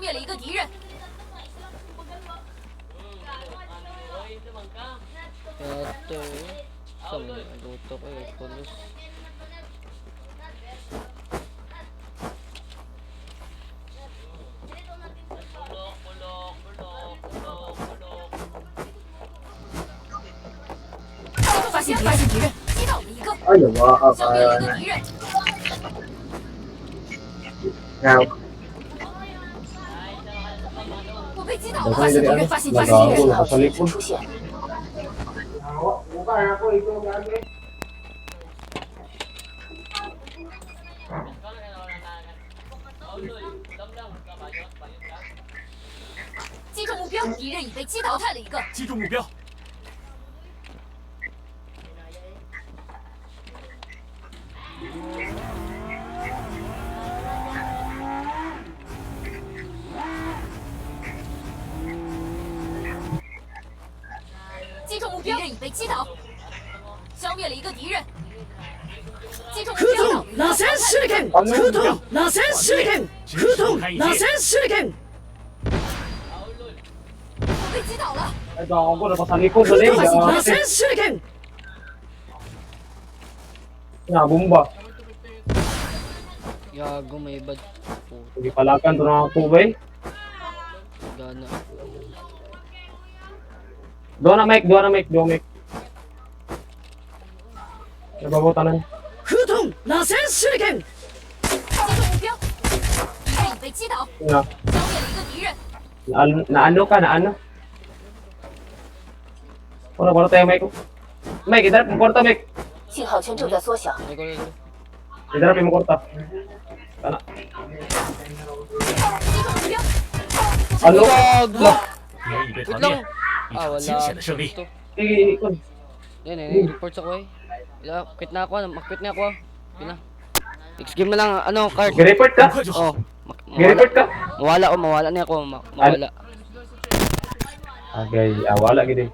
灭了一个敌人。 Ito. Saan mo naluto ko eh? Pulos.发现敌人，击倒了一个， Ay, wow. 消灭了一个敌人。 Now, 我被击倒了， Dapat 发现敌 dari 人， ano? 发现敌人， Nagawa 信 ko 号 sa 显示 likod. 出现。 击中目标，敌人已被击倒，淘汰了一个。 击中目标。 击中目标，敌人已被击倒，消灭了一个敌人。击中目空标，洞螺旋手裏剣空洞螺旋手裏剣空洞螺旋手裏剣 我被击倒了。 Ay, ako ko, nasa likod. 空 Dali, 洞螺 ah, 旋手裏剣 Nabumba. Yago may bad. Hindi palakan to na ako ba eh. Gana. Doon na mic, doon na mic, doon mic. Nababutanan. 空洞螺旋手裏剣击中目标，敌人已被击倒， Na, 消灭了一个敌人。 naano ka, naano? Wala tayo mic ko. Mic, idarap mo korta mic. 信号圈正在缩小。 Ay, ko. Idarap mo korta. Kana. 击中目标， Ano? Gago! 敌人已被团 Wait lang. 灭，一 Ah, 场 wala. 惊险的胜利。 Ito. Ikon. Yan eh, report ako eh. Wala, quit na ako, mag-quit na ako. Yun na. Next game na lang, ano, card. Mag-report ka? 很快就好。 Oh, Mag-report ka? mawala niya ako, mawala. Okay, wala gini.